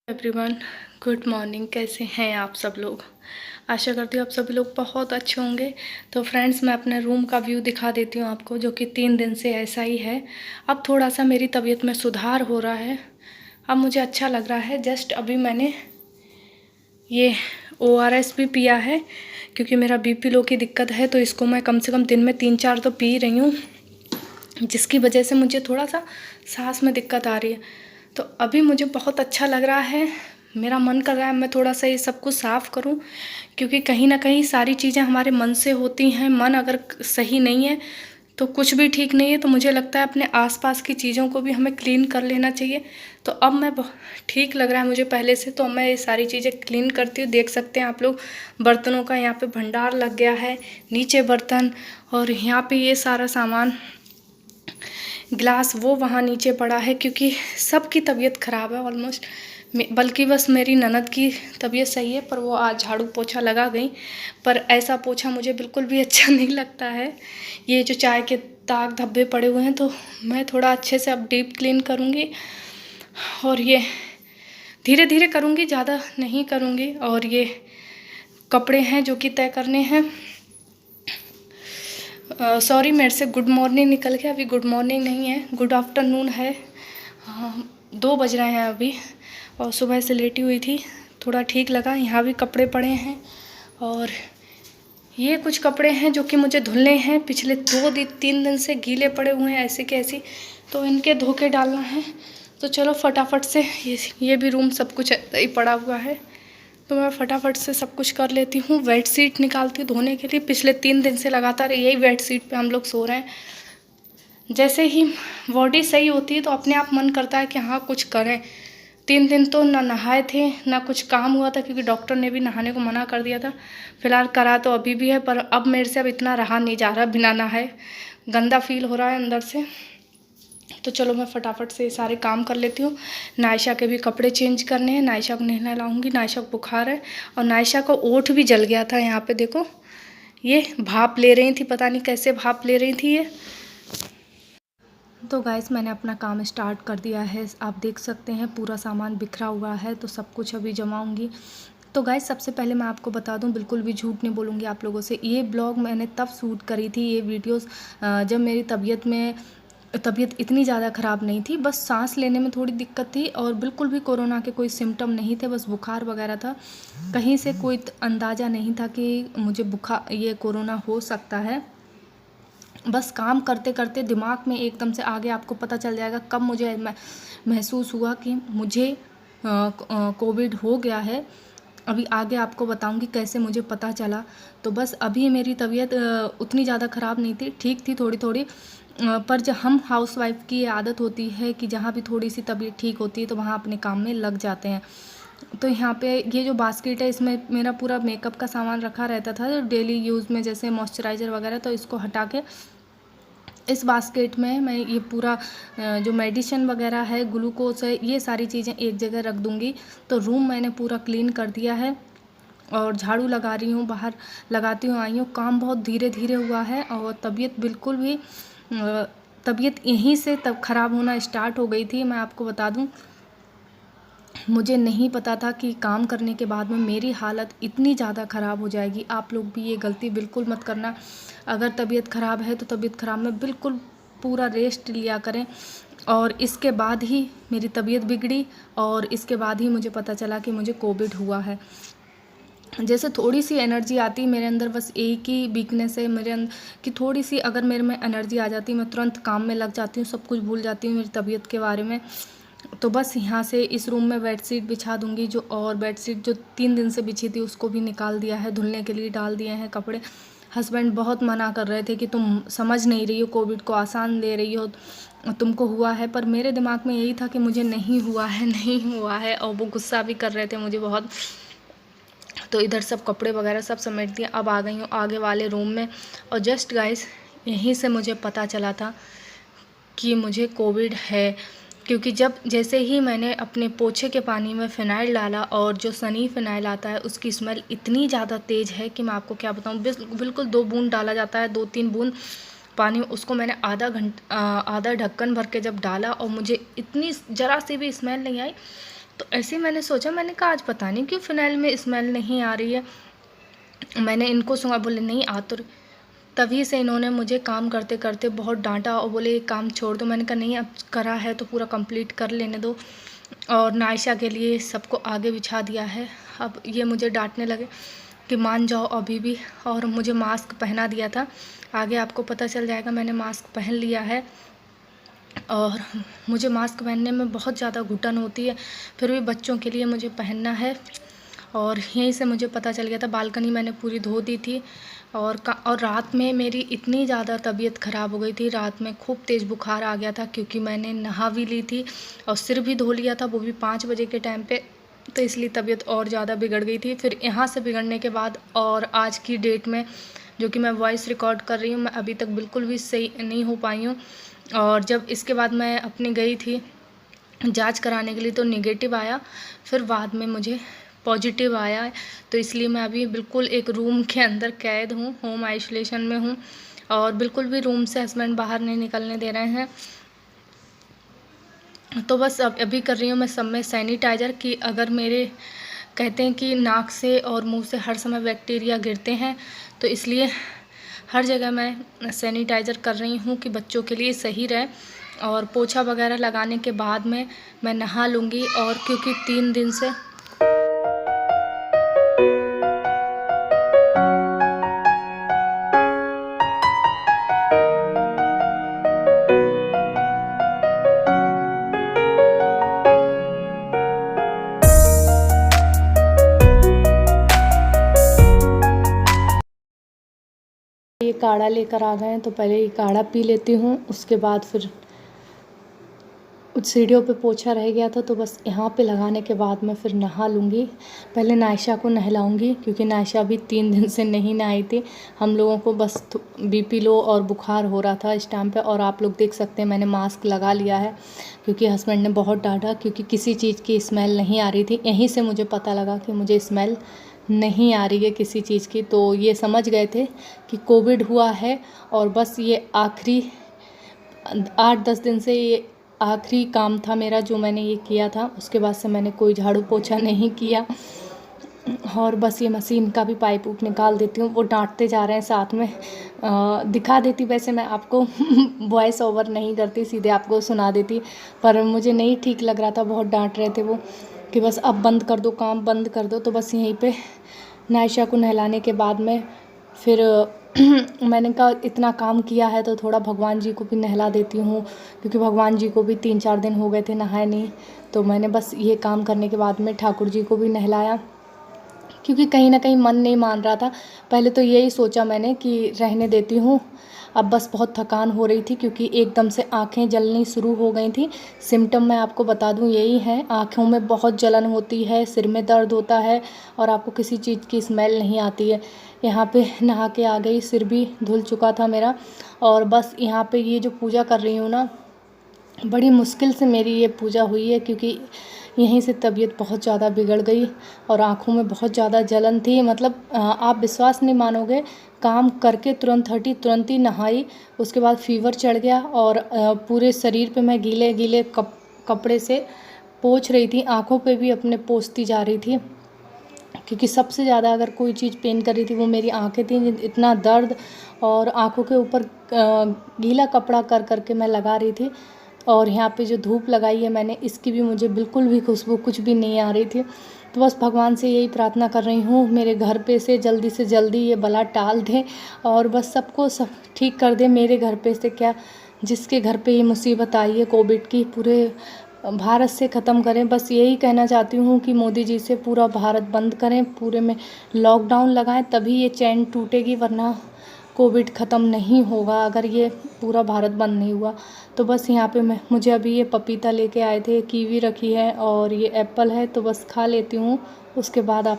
Everyone, good morning. कैसे हैं आप सब लोग? आशा करती हूँ आप सभी लोग बहुत अच्छे होंगे। तो फ्रेंड्स, मैं अपने रूम का व्यू दिखा देती हूँ आपको, जो कि 3 दिन से ऐसा ही है। अब थोड़ा सा मेरी तबीयत में सुधार हो रहा है, अब मुझे अच्छा लग रहा है। जस्ट अभी मैंने ये ORS भी पिया है, क्योंकि मेरा BP लो की दिक्कत है, तो इसको मैं कम से कम दिन में 3-4 तो पी रही हूँ, जिसकी वजह से मुझे थोड़ा सा सांस में दिक्कत आ रही है। तो अभी मुझे बहुत अच्छा लग रहा है। मेरा मन कर रहा है मैं थोड़ा सा ये सब कुछ साफ़ करूं, क्योंकि कहीं ना कहीं सारी चीज़ें हमारे मन से होती हैं। मन अगर सही नहीं है तो कुछ भी ठीक नहीं है। तो मुझे लगता है अपने आसपास की चीज़ों को भी हमें क्लीन कर लेना चाहिए। तो अब मैं ठीक लग रहा है मुझे पहले से। तो मैं ये सारी चीज़ें क्लीन करती हूँ। देख सकते हैं आप लोग, बर्तनों का यहाँ पे भंडार लग गया है, नीचे बर्तन, और यहाँ पे ये सारा सामान, ग्लास वो वहाँ नीचे पड़ा है, क्योंकि सबकी तबीयत ख़राब है ऑलमोस्ट। बल्कि बस मेरी ननद की तबीयत सही है, पर वो आज झाड़ू पोछा लगा गई। पर ऐसा पोछा मुझे बिल्कुल भी अच्छा नहीं लगता है। ये जो चाय के दाग धब्बे पड़े हुए हैं, तो मैं थोड़ा अच्छे से अब डीप क्लीन करूँगी, और ये धीरे धीरे करूँगी, ज़्यादा नहीं करूँगी। और ये कपड़े हैं जो कि तय करने हैं। सॉरी, मेरे से गुड मॉर्निंग निकल गया, अभी गुड मॉर्निंग नहीं है, गुड आफ्टरनून है। 2 बज रहे हैं अभी, और सुबह से लेटी हुई थी, थोड़ा ठीक लगा। यहाँ भी कपड़े पड़े हैं, और ये कुछ कपड़े हैं जो कि मुझे धुलने हैं। पिछले 2-3 दिन से गीले पड़े हुए हैं ऐसे के ऐसे, तो इनके धो के डालना है। तो चलो फटाफट से, ये भी रूम सब कुछ ही पड़ा हुआ है, तो मैं फटाफट से सब कुछ कर लेती हूँ। बेड शीट निकालती हूँ धोने के लिए। पिछले 3 दिन से लगातार यही बेड शीट पे हम लोग सो रहे हैं। जैसे ही बॉडी सही होती है तो अपने आप मन करता है कि हाँ कुछ करें। 3 दिन तो ना नहाए थे, ना कुछ काम हुआ था, क्योंकि डॉक्टर ने भी नहाने को मना कर दिया था। फिलहाल करा तो अभी भी है, पर अब मेरे से अब इतना रहा नहीं जा रहा बिना नहाए, गंदा फील हो रहा है अंदर से। तो चलो मैं फटाफट से सारे काम कर लेती हूँ। नायशा के भी कपड़े चेंज करने हैं, नायशा को नहला लाऊंगी। नायशा को बुखार है, और नायशा को ओठ भी जल गया था। यहाँ पे देखो, ये भाप ले रही थी, पता नहीं कैसे भाप ले रही थी ये। तो गाइस, मैंने अपना काम स्टार्ट कर दिया है। आप देख सकते हैं पूरा सामान बिखरा हुआ है, तो सब कुछ अभी जमाऊंगी। तो गाइस, सबसे पहले मैं आपको बता दूं, बिल्कुल भी झूठ नहीं बोलूँगी आप लोगों से। ये ब्लॉग मैंने तब शूट करी थी, ये वीडियोस, जब मेरी तबीयत इतनी ज़्यादा ख़राब नहीं थी। बस सांस लेने में थोड़ी दिक्कत थी, और बिल्कुल भी कोरोना के कोई सिम्टम नहीं थे, बस बुखार वगैरह था। कहीं से कोई अंदाज़ा नहीं था कि मुझे बुखार, ये कोरोना हो सकता है। बस काम करते करते दिमाग में एकदम से आगे आपको पता चल जाएगा कब मुझे महसूस हुआ कि मुझे कोविड हो गया है। अभी आगे आपको बताऊंगी कैसे मुझे पता चला। तो बस अभी मेरी तबीयत उतनी ज़्यादा ख़राब नहीं थी, ठीक थी थोड़ी थोड़ी। पर जब हम हाउसवाइफ की ये आदत होती है कि जहाँ भी थोड़ी सी तबीयत ठीक होती है तो वहाँ अपने काम में लग जाते हैं। तो यहाँ पे ये जो बास्केट है, इसमें मेरा पूरा मेकअप का सामान रखा रहता था डेली यूज़ में, जैसे मॉइस्चराइज़र वगैरह। तो इसको हटा के इस बास्केट में मैं ये पूरा जो मेडिसिन वगैरह है, ग्लूकोज है, ये सारी चीज़ें एक जगह रख दूँगी। तो रूम मैंने पूरा क्लीन कर दिया है, और झाड़ू लगा रही हूँ, बाहर लगाती हूँ, आई हूँ। काम बहुत धीरे धीरे हुआ है, और तबीयत बिल्कुल भी तबीयत यहीं से तब ख़राब होना स्टार्ट हो गई थी। मैं आपको बता दूँ, मुझे नहीं पता था कि काम करने के बाद में मेरी हालत इतनी ज़्यादा ख़राब हो जाएगी। आप लोग भी ये गलती बिल्कुल मत करना। अगर तबीयत ख़राब है तो तबीयत ख़राब में बिल्कुल पूरा रेस्ट लिया करें। और इसके बाद ही मेरी तबीयत बिगड़ी, और इसके बाद ही मुझे पता चला कि मुझे कोविड हुआ है। जैसे थोड़ी सी एनर्जी आती मेरे अंदर, बस एक ही वीकनेस है मेरे अंदर कि थोड़ी सी अगर मेरे में एनर्जी आ जाती, मैं तुरंत काम में लग जाती हूँ, सब कुछ भूल जाती हूँ मेरी तबीयत के बारे में। तो बस यहाँ से इस रूम में बेडशीट बिछा दूँगी, जो और बेडशीट जो 3 दिन से बिछी थी उसको भी निकाल दिया है, धुलने के लिए डाल दिए हैं कपड़े। हस्बैंड बहुत मना कर रहे थे कि तुम समझ नहीं रही हो, कोविड को आसान ले रही हो, तुमको हुआ है। पर मेरे दिमाग में यही था कि मुझे नहीं हुआ है, नहीं हुआ है, और वो गुस्सा भी कर रहे थे मुझे बहुत। तो इधर सब कपड़े वगैरह सब समेट दिए। अब आ गई हूँ आगे वाले रूम में, और जस्ट गाइस यहीं से मुझे पता चला था कि मुझे कोविड है। क्योंकि जैसे ही मैंने अपने पोछे के पानी में फ़िनाइल डाला, और जो सनी फ़िनाइल आता है उसकी स्मेल इतनी ज़्यादा तेज़ है कि मैं आपको क्या बताऊँ। बिल्कुल 2 बूंद डाला जाता है, 2-3 बूंद पानी, उसको मैंने आधा ढक्कन भर के जब डाला, और मुझे इतनी ज़रा सी भी स्मेल नहीं आई। तो ऐसे ही मैंने सोचा, मैंने कहा आज पता नहीं क्यों फ़िनाइल में स्मेल नहीं आ रही है। मैंने इनको सुना, बोले नहीं आ तो तभी से इन्होंने मुझे काम करते करते बहुत डांटा और बोले ये काम छोड़ दो। मैंने कहा नहीं, अब करा है तो पूरा कंप्लीट कर लेने दो। और नायशा के लिए सबको आगे बिछा दिया है। अब ये मुझे डांटने लगे कि मान जाओ अभी भी, और मुझे मास्क पहना दिया था। आगे आपको पता चल जाएगा, मैंने मास्क पहन लिया है। और मुझे मास्क पहनने में बहुत ज़्यादा घुटन होती है, फिर भी बच्चों के लिए मुझे पहनना है। और यहीं से मुझे पता चल गया था। बालकनी मैंने पूरी धो दी थी। और रात में मेरी इतनी ज़्यादा तबीयत ख़राब हो गई थी, रात में खूब तेज़ बुखार आ गया था, क्योंकि मैंने नहा भी ली थी और सिर भी धो लिया था, वो भी 5 बजे के टाइम पे। तो इसलिए तबीयत और ज़्यादा बिगड़ गई थी। फिर यहाँ से बिगड़ने के बाद और आज की डेट में जो कि मैं वॉइस रिकॉर्ड कर रही हूँ, मैं अभी तक बिल्कुल भी सही नहीं हो पाई हूँ। और जब इसके बाद मैं अपनी गई थी जांच कराने के लिए तो नेगेटिव आया, फिर बाद में मुझे पॉजिटिव आया है। तो इसलिए मैं अभी बिल्कुल एक रूम के अंदर कैद हूँ, होम आइसोलेशन में हूँ, और बिल्कुल भी रूम से हस्बैंड बाहर नहीं निकलने दे रहे हैं। तो बस अब अभी कर रही हूँ मैं सब में सैनिटाइज़र, कि अगर मेरे कहते हैं कि नाक से और मुंह से हर समय बैक्टीरिया गिरते हैं, तो इसलिए हर जगह मैं सैनिटाइज़र कर रही हूँ कि बच्चों के लिए सही रहे। और पोछा वगैरह लगाने के बाद में मैं नहा लूँगी। और क्योंकि 3 दिन से ये काढ़ा लेकर आ गए हैं, तो पहले ये काढ़ा पी लेती हूँ, उसके बाद फिर सीढ़ियों पे पोछा रह गया था तो बस यहाँ पे लगाने के बाद मैं फिर नहा लूँगी। पहले नायशा को नहलाऊँगी, क्योंकि नायशा भी 3 दिन से नहीं नहाई थी। हम लोगों को बस बीपी लो और बुखार हो रहा था इस टाइम पे। और आप लोग देख सकते हैं मैंने मास्क लगा लिया है, क्योंकि हस्बैंड ने बहुत डांटा, क्योंकि किसी चीज़ की स्मेल नहीं आ रही थी। यहीं से मुझे पता लगा कि मुझे स्मेल नहीं आ रही है किसी चीज़ की। तो ये समझ गए थे कि कोविड हुआ है, और बस ये आखिरी 8-10 दिन से ये आखिरी काम था मेरा जो मैंने ये किया था। उसके बाद से मैंने कोई झाड़ू पोछा नहीं किया। और बस ये मशीन का भी पाइप उप निकाल देती हूँ। वो डांटते जा रहे हैं साथ में, दिखा देती, वैसे मैं आपको वॉइस ओवर नहीं करती, सीधे आपको सुना देती, पर मुझे नहीं ठीक लग रहा था। बहुत डांट रहे थे वो कि बस अब बंद कर दो, काम बंद कर दो। तो बस यहीं पे नायशा को नहलाने के बाद में फिर मैंने कहा इतना काम किया है तो थोड़ा भगवान जी को भी नहला देती हूँ, क्योंकि भगवान जी को भी 3-4 दिन हो गए थे नहाए नहीं। तो मैंने बस ये काम करने के बाद में ठाकुर जी को भी नहलाया, क्योंकि कहीं ना कहीं मन नहीं मान रहा था। पहले तो यही सोचा मैंने कि रहने देती हूँ, अब बस बहुत थकान हो रही थी, क्योंकि एकदम से आंखें जलनी शुरू हो गई थी। सिम्टम मैं आपको बता दूं यही है, आँखों में बहुत जलन होती है, सिर में दर्द होता है, और आपको किसी चीज़ की स्मेल नहीं आती है। यहाँ पे नहा के आ गई, सिर भी धुल चुका था मेरा। और बस यहाँ पे ये जो पूजा कर रही हूँ ना, बड़ी मुश्किल से मेरी ये पूजा हुई है, क्योंकि यहीं से तबीयत बहुत ज़्यादा बिगड़ गई और आँखों में बहुत ज़्यादा जलन थी। मतलब आप विश्वास नहीं मानोगे, काम करके तुरंत हटी, तुरंत ही नहाई, उसके बाद फीवर चढ़ गया और पूरे शरीर पे मैं गीले गीले कपड़े से पोंछ रही थी, आँखों पे भी अपने पोंछती जा रही थी, क्योंकि सबसे ज़्यादा अगर कोई चीज़ पेन कर रही थी वो मेरी आँखें थी। इतना दर्द, और आँखों के ऊपर गीला कपड़ा कर करके मैं लगा रही थी। और यहाँ पे जो धूप लगाई है मैंने, इसकी भी मुझे बिल्कुल भी खुशबू कुछ भी नहीं आ रही थी। तो बस भगवान से यही प्रार्थना कर रही हूँ, मेरे घर पे से जल्दी ये बला टाल दे, और बस सबको सब ठीक कर दे। मेरे घर पे से क्या, जिसके घर पे ये मुसीबत आई है कोविड की, पूरे भारत से ख़त्म करें। बस यही कहना चाहती हूँ कि मोदी जी से पूरा भारत बंद करें, पूरे में लॉकडाउन लगाएं, तभी ये चैन टूटेगी, वरना कोविड ख़त्म नहीं होगा अगर ये पूरा भारत बंद नहीं हुआ। तो बस यहाँ पे मुझे अभी ये पपीता लेके आए थे, कीवी रखी है और ये एप्पल है, तो बस खा लेती हूँ, उसके बाद आप